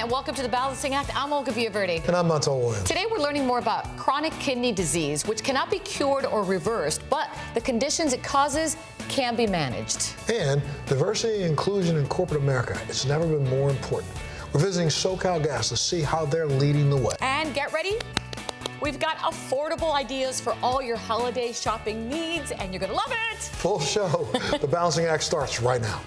And welcome to the Balancing Act. I'm Olga Villaverde. And I'm Montel Williams. Today we're learning more about chronic kidney disease, which cannot be cured or reversed, but the conditions it causes can be managed. And diversity and inclusion in corporate America. It's never been more important. We're visiting SoCalGas to see how they're leading the way. And get ready. We've got affordable ideas for all your holiday shopping needs, and you're going to love it. Full show. The Balancing Act starts right now.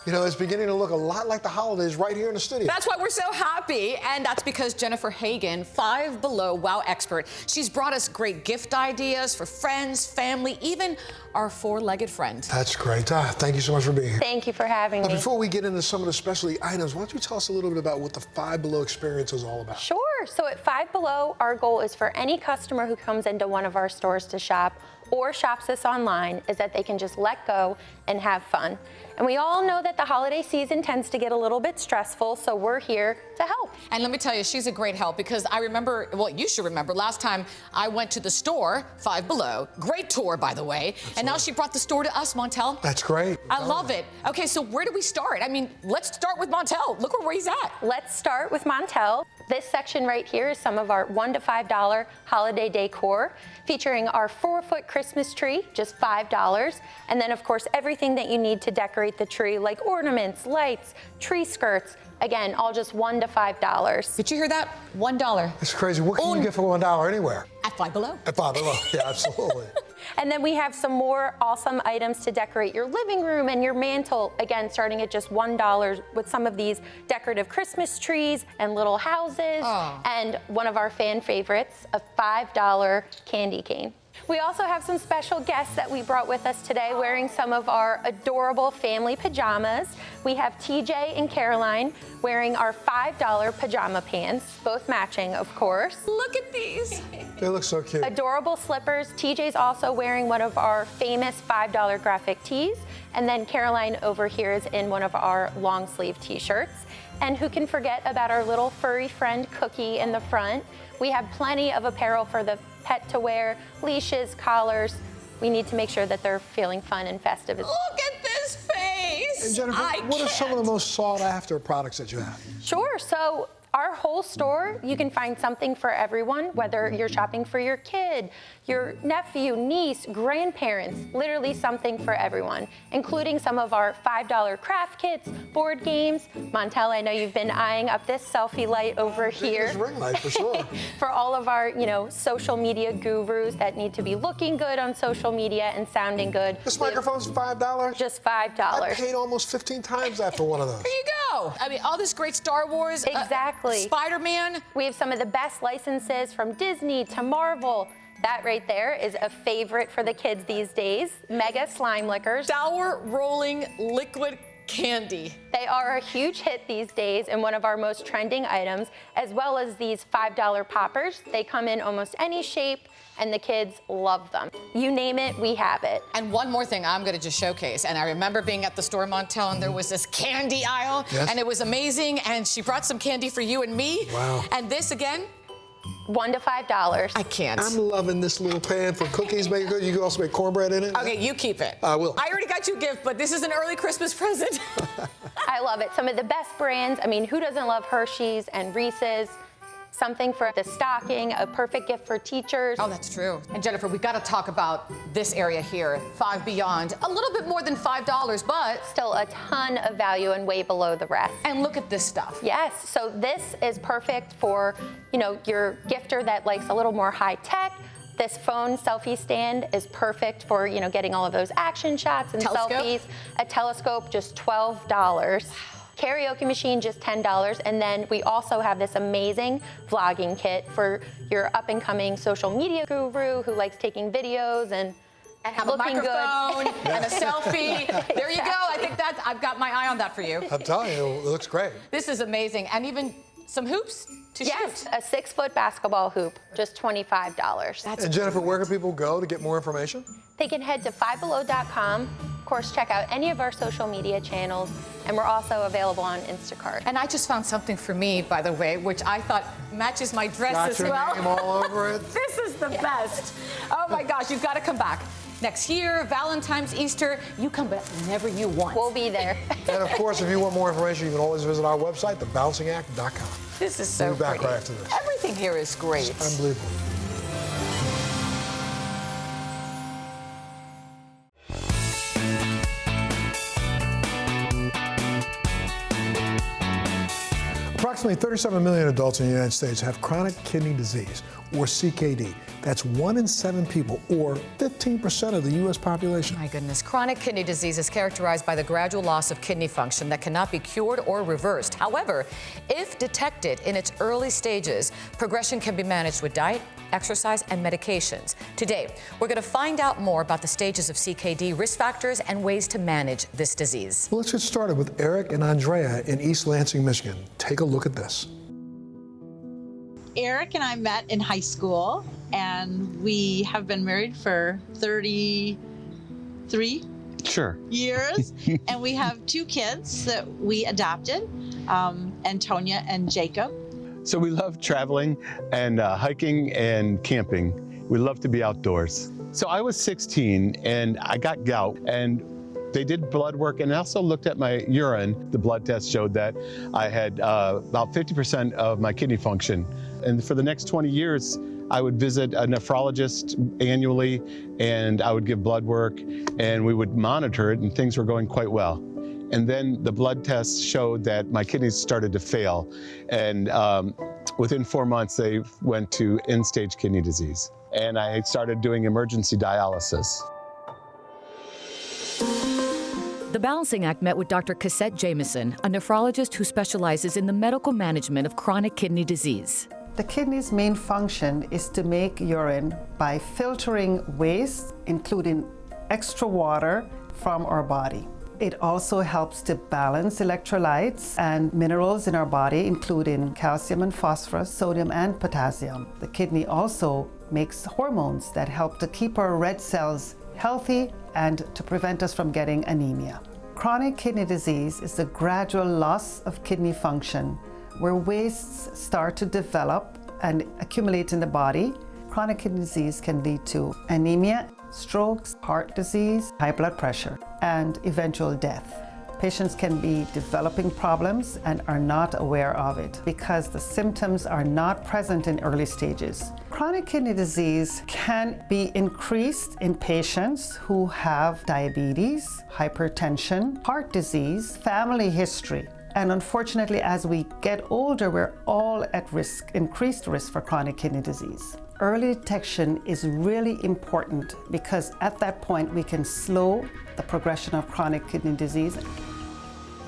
You know, it's beginning to look a lot like the holidays right here in the studio. That's why we're so happy, and that's because Jennifer Hagan, Five Below Wow expert, she's brought us great gift ideas for friends, family, even our four-legged friend. That's great. Thank you so much for being here. Thank you for having me. Before we get into some of the specialty items, why don't you tell us a little bit about what the Five Below experience is all about? Sure. So at Five Below, our goal is for any customer who comes into one of our stores to shop or shops us online is that they can just let go and have fun. And we all know that the holiday season tends to get a little bit stressful, so we're here to help. And let me tell you, she's a great help because I remember, well, you should remember, last time I went to the store, Five Below, great tour, by the way, and now she brought the store to us, Montel. That's great. I love it. Okay, so where do we start? I mean, let's start with Montel. Look where he's at. Let's start with Montel. This section right here is some of our $1 to $5 holiday decor, featuring our 4-foot Christmas tree, just $5. And then, of course, everything that you need to decorate the tree, like ornaments, lights, tree skirts, again, all just $1 to $5. Did you hear that? $1. It's crazy. What can you get for $1 anywhere? At Five Below. At Five Below, yeah, absolutely. And then we have some more awesome items to decorate your living room and your mantle, again, starting at just $1 with some of these decorative Christmas trees and little houses, and one of our fan favorites, a $5 candy cane. We also have some special guests that we brought with us today wearing some of our adorable family pajamas. We have TJ and Caroline wearing our $5 pajama pants, both matching, of course. Look at these. They look so cute. Adorable slippers. TJ's also wearing one of our famous $5 graphic tees. And then Caroline over here is in one of our long sleeve t-shirts. And who can forget about our little furry friend Cookie in the front? We have plenty of apparel for the pet to wear, leashes, collars. We need to make sure that they're feeling fun and festive. Look at this face. And Jennifer, what are some of the most sought after products that you have? Sure. So our whole store, you can find something for everyone, whether you're shopping for your kid, your nephew, niece, grandparents, literally something for everyone, including some of our $5 craft kits, board games. Montel, I know you've been eyeing up this selfie light over here. This ring light, for sure. For all of our, social media gurus that need to be looking good on social media and sounding good. This microphone's $5? Just $5. I paid almost 15 times that for one of those. There you go. I mean, all this great Star Wars. Exactly. Spider-Man. We have some of the best licenses from Disney to Marvel. That right there is a favorite for the kids these days. Mega slime lickers. Sour rolling liquid candy. They are a huge hit these days and one of our most trending items, as well as these $5 poppers. They come in almost any shape, and the kids love them. You name it, we have it. And one more thing I'm gonna just showcase, and I remember being at the store, Montel, and there was this candy aisle, and it was amazing, and she brought some candy for you and me. Wow. And this again? $1 to $5. I can't. I'm loving this little pan for cookies. Make it good. You can also make cornbread in it. Okay, you keep it. I will. I already got you a gift, but this is an early Christmas present. I love it. Some of the best brands. I mean, who doesn't love Hershey's and Reese's? Something for the stocking, a perfect gift for teachers. Oh, that's true. And Jennifer, we got to talk about this area here, Five Beyond. A little bit more than $5, but still a ton of value and way below the rest. And look at this stuff. Yes, so this is perfect for, your gifter that likes a little more high tech. This phone selfie stand is perfect for, getting all of those action shots and selfies. A telescope, just $12. Karaoke machine, just $10. And then we also have this amazing vlogging kit for your up-and-coming social media guru who likes taking videos and have looking a microphone good. and a selfie. There you go. I think I've got my eye on that for you. I'm telling you, it looks great. This is amazing. And even some hoops to shoot. A 6-foot basketball hoop, just $25. And Jennifer, where can people go to get more information? They can head to fivebelow.com. Of course, check out any of our social media channels. And we're also available on Instacart. And I just found something for me, by the way, which I thought matches my dress Got as your well. name all over it. This is the best. Oh my gosh, you've got to come back. Next year, Valentine's, Easter, you come back whenever you want. We'll be there. And of course, if you want more information, you can always visit our website, thebalancingact.com. This is so We'll be back pretty. right after this. Everything here is great. It's unbelievable. Approximately 37 million adults in the United States have chronic kidney disease, or CKD. That's 1 in 7 people, or 15% of the U.S. population. My goodness, chronic kidney disease is characterized by the gradual loss of kidney function that cannot be cured or reversed. However, if detected in its early stages, progression can be managed with diet, exercise, and medications. Today, we're going to find out more about the stages of CKD, risk factors, and ways to manage this disease. Well, let's get started with Eric and Andrea in East Lansing, Michigan. Take a look at this. Eric and I met in high school, and we have been married for 33 years. And we have 2 kids that we adopted, Antonia and Jacob. So we love traveling and hiking and camping. We love to be outdoors. So I was 16 and I got gout, and they did blood work and also looked at my urine. The blood test showed that I had about 50% of my kidney function. And for the next 20 years, I would visit a nephrologist annually, and I would give blood work, and we would monitor it, and things were going quite well. And then the blood tests showed that my kidneys started to fail. And within 4 months, they went to end-stage kidney disease. And I started doing emergency dialysis. The Balancing Act met with Dr. Cassette Jameson, a nephrologist who specializes in the medical management of chronic kidney disease. The kidney's main function is to make urine by filtering waste, including extra water, from our body. It also helps to balance electrolytes and minerals in our body, including calcium and phosphorus, sodium and potassium. The kidney also makes hormones that help to keep our red cells healthy and to prevent us from getting anemia. Chronic kidney disease is the gradual loss of kidney function where wastes start to develop and accumulate in the body. Chronic kidney disease can lead to anemia, strokes, heart disease, high blood pressure, and eventual death. Patients can be developing problems and are not aware of it because the symptoms are not present in early stages. Chronic kidney disease can be increased in patients who have diabetes, hypertension, heart disease, family history. And unfortunately, as we get older, we're all at risk, increased risk for chronic kidney disease. Early detection is really important because at that point we can slow the progression of chronic kidney disease.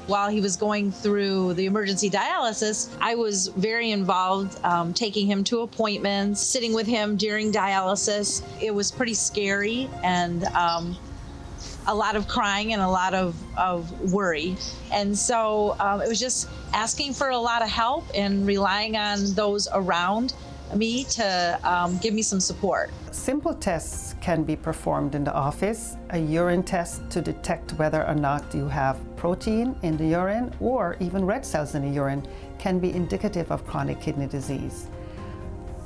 While he was going through the emergency dialysis, I was very involved, taking him to appointments, sitting with him during dialysis. It was pretty scary and a lot of crying and a lot of worry. And so it was just asking for a lot of help and relying on those around me to give me some support. Simple tests can be performed in the office. A urine test to detect whether or not you have protein in the urine or even red cells in the urine can be indicative of chronic kidney disease.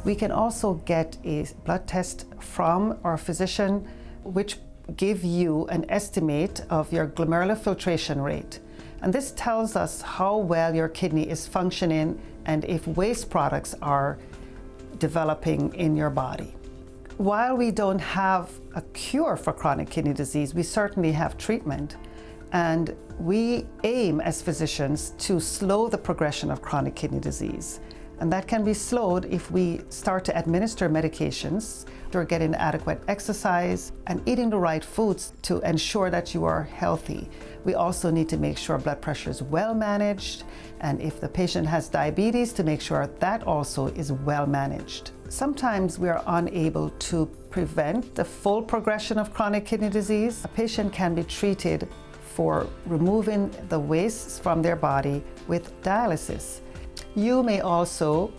We can also get a blood test from our physician which give you an estimate of your glomerular filtration rate. And this tells us how well your kidney is functioning and if waste products are developing in your body. While we don't have a cure for chronic kidney disease, we certainly have treatment. And we aim as physicians to slow the progression of chronic kidney disease. And that can be slowed if we start to administer medications, or getting adequate exercise, and eating the right foods to ensure that you are healthy. We also need to make sure blood pressure is well managed, and if the patient has diabetes, to make sure that also is well managed. Sometimes we are unable to prevent the full progression of chronic kidney disease. A patient can be treated for removing the wastes from their body with dialysis. You may also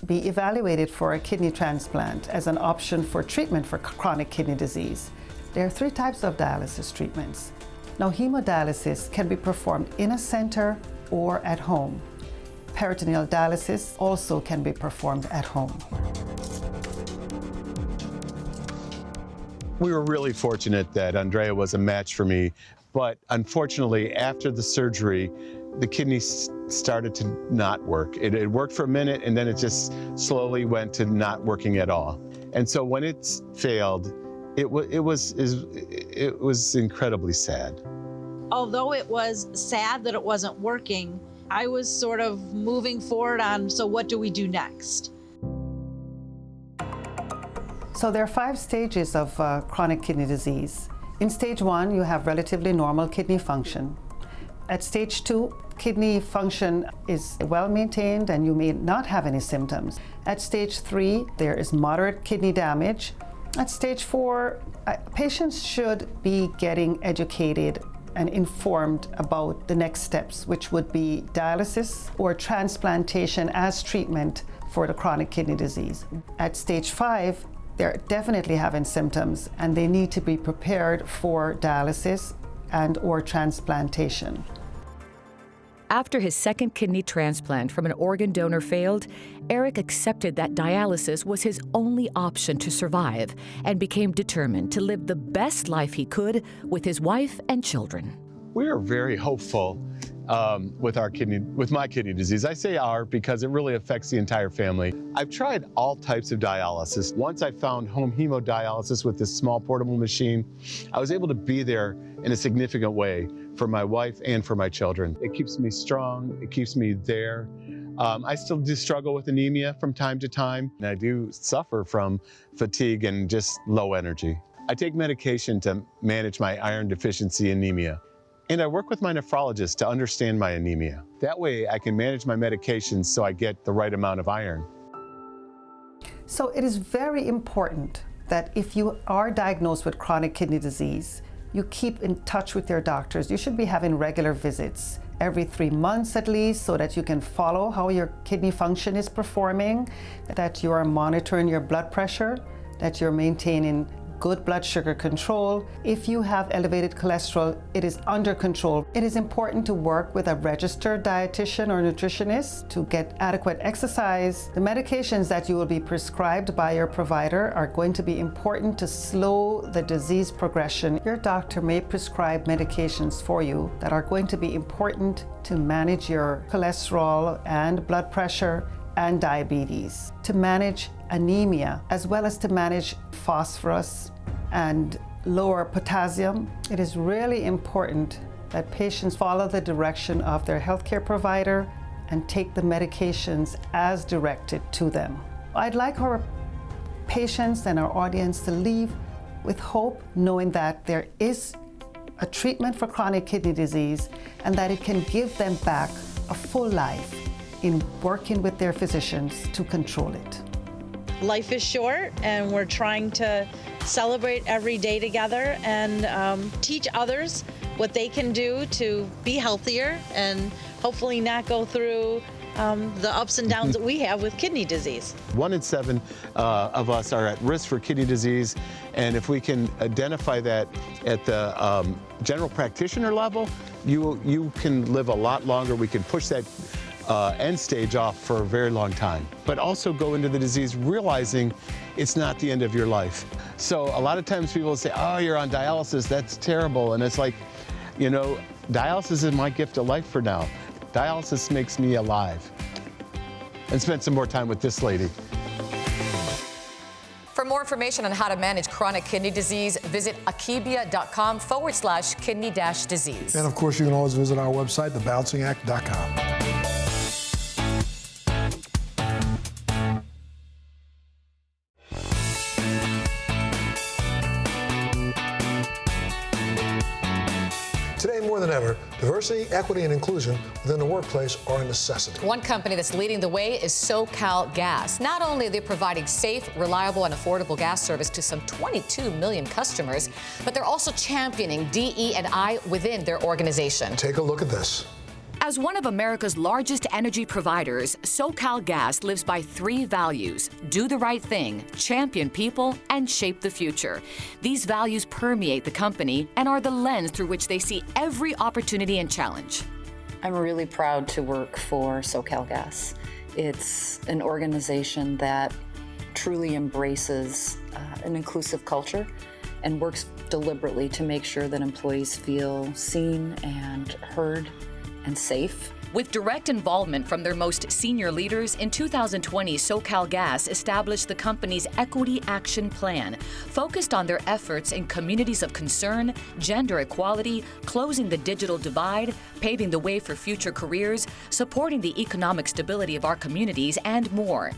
be evaluated for a kidney transplant as an option for treatment for chronic kidney disease. There are 3 types of dialysis treatments. Now, hemodialysis can be performed in a center or at home. Peritoneal dialysis also can be performed at home. We were really fortunate that Andrea was a match for me, but unfortunately, after the surgery, the kidneys started to not work. It worked for a minute, and then it just slowly went to not working at all. And so when it failed, it was incredibly sad. Although it was sad that it wasn't working, I was sort of moving forward on, so what do we do next? So there are 5 stages of chronic kidney disease. In stage 1, you have relatively normal kidney function. At stage 2, kidney function is well maintained and you may not have any symptoms. At stage 3, there is moderate kidney damage. At stage 4, patients should be getting educated and informed about the next steps, which would be dialysis or transplantation as treatment for the chronic kidney disease. At stage 5, they're definitely having symptoms and they need to be prepared for dialysis and or transplantation. After his second kidney transplant from an organ donor failed, Eric accepted that dialysis was his only option to survive and became determined to live the best life he could with his wife and children. We are very hopeful with my kidney disease. I say our because it really affects the entire family. I've tried all types of dialysis. Once I found home hemodialysis with this small portable machine, I was able to be there in a significant way for my wife and for my children. It keeps me strong, it keeps me there. I still do struggle with anemia from time to time, and I do suffer from fatigue and just low energy. I take medication to manage my iron deficiency anemia. And I work with my nephrologist to understand my anemia. That way I can manage my medications so I get the right amount of iron. So it is very important that if you are diagnosed with chronic kidney disease, you keep in touch with your doctors. You should be having regular visits every 3 months at least so that you can follow how your kidney function is performing, that you are monitoring your blood pressure, that you're maintaining good blood sugar control. If you have elevated cholesterol, it is under control. It is important to work with a registered dietitian or nutritionist to get adequate exercise. The medications that you will be prescribed by your provider are going to be important to slow the disease progression. Your doctor may prescribe medications for you that are going to be important to manage your cholesterol and blood pressure and diabetes, to manage anemia, as well as to manage phosphorus and lower potassium. It is really important that patients follow the direction of their healthcare provider and take the medications as directed to them. I'd like our patients and our audience to leave with hope, knowing that there is a treatment for chronic kidney disease and that it can give them back a full life in working with their physicians to control it. Life is short and we're trying to celebrate every day together and teach others what they can do to be healthier and hopefully not go through the ups and downs that we have with kidney disease. 1 in 7 of us are at risk for kidney disease, and if we can identify that at the general practitioner level, you can live a lot longer. We can push that end stage off for a very long time, but also go into the disease realizing it's not the end of your life. So a lot of times people say, oh, you're on dialysis, that's terrible. And it's like, you know, dialysis is my gift of life for now. Dialysis makes me alive. And spend some more time with this lady. For more information on how to manage chronic kidney disease, visit akebia.com/kidney-disease. And of course, you can always visit our website, thebalancingAct.com. Today, more than ever, diversity, equity, and inclusion within the workplace are a necessity. One company that's leading the way is SoCalGas. Not only are they providing safe, reliable, and affordable gas service to some 22 million customers, but they're also championing DE&I within their organization. Take a look at this. As one of America's largest energy providers, SoCalGas lives by 3 values: do the right thing, champion people, and shape the future. These values permeate the company and are the lens through which they see every opportunity and challenge. I'm really proud to work for SoCalGas. It's an organization that truly embraces an inclusive culture and works deliberately to make sure that employees feel seen and heard and safe. With direct involvement from their most senior leaders, in 2020, SoCalGas established the company's Equity Action Plan, focused on their efforts in communities of concern, gender equality, closing the digital divide, paving the way for future careers, supporting the economic stability of our communities, and more.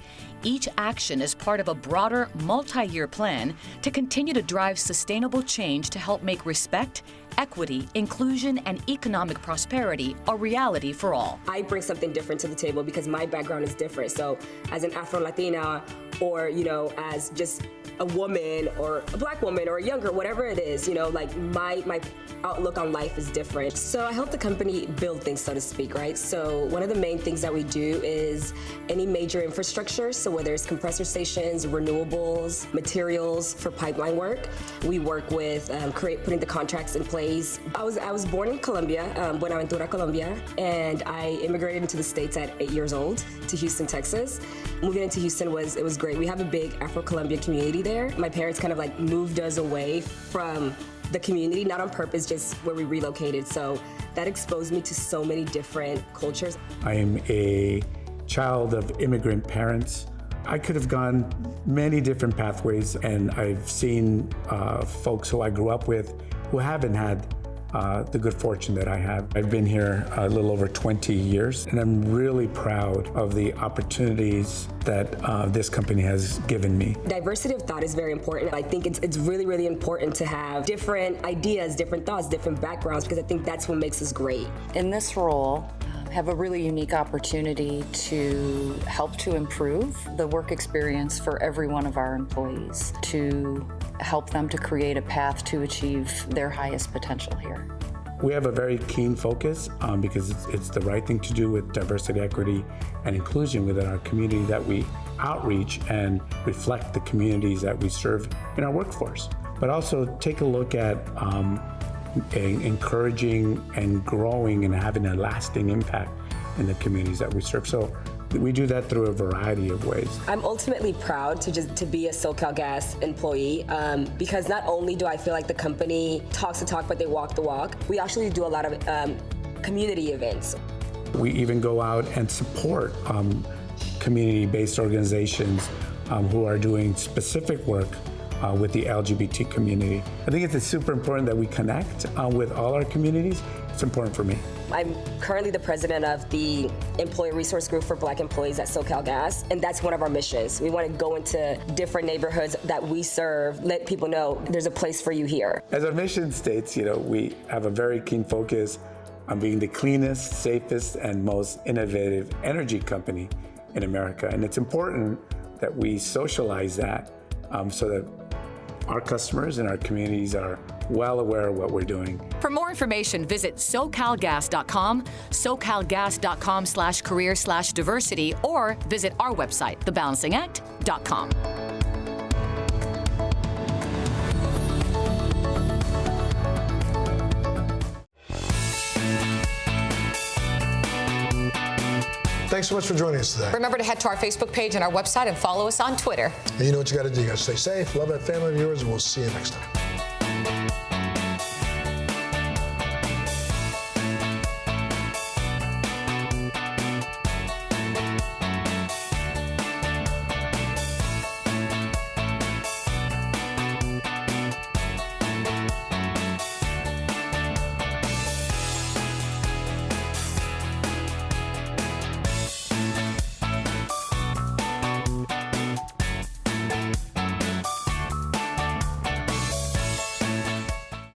Each action is part of a broader, multi-year plan to continue to drive sustainable change to help make respect, equity, inclusion, and economic prosperity a reality for all. I bring something different to the table because my background is different. So as an Afro-Latina, or, as just a woman or a Black woman or a younger, whatever it is, like my outlook on life is different. So I help the company build things, so to speak, right? So one of the main things that we do is any major infrastructure. So whether it's compressor stations, renewables, materials for pipeline work, we work with putting the contracts in place. I was born in Colombia, Buenaventura, Colombia, and I immigrated into the States at 8 years old to Houston, Texas. Moving into Houston was great. We have a big Afro-Colombian community there. My parents kind of moved us away from the community, not on purpose, just where we relocated. So that exposed me to so many different cultures. I am a child of immigrant parents. I could have gone many different pathways, and I've seen folks who I grew up with who haven't had the good fortune that I have. I've been here a little over 20 years, and I'm really proud of the opportunities that this company has given me. Diversity of thought is very important. I think it's really, really important to have different ideas, different thoughts, different backgrounds, because I think that's what makes us great. In this role, I have a really unique opportunity to help to improve the work experience for every one of our employees, to help them to create a path to achieve their highest potential here. We have a very keen focus because it's the right thing to do with diversity, equity, and inclusion within our community, that we outreach and reflect the communities that we serve in our workforce. But also take a look at encouraging and growing and having a lasting impact in the communities that we serve. So we do that through a variety of ways. I'm ultimately proud to be a SoCalGas employee because not only do I feel like the company talks the talk, but they walk the walk. We actually do a lot of community events. We even go out and support community-based organizations who are doing specific work with the LGBT community. I think it's super important that we connect with all our communities. It's important for me. I'm currently the president of the Employee Resource Group for Black employees at SoCalGas, and that's one of our missions. We want to go into different neighborhoods that we serve, let people know there's a place for you here. As our mission states, we have a very keen focus on being the cleanest, safest, and most innovative energy company in America. And it's important that we socialize that so that our customers and our communities are well aware of what we're doing. For more information, visit SoCalGas.com, SoCalGas.com/career/diversity, or visit our website, thebalancingact.com. Thanks so much for joining us today. Remember to head to our Facebook page and our website and follow us on Twitter. And you know what you got to do. You got to stay safe, love that family of yours, and we'll see you next time.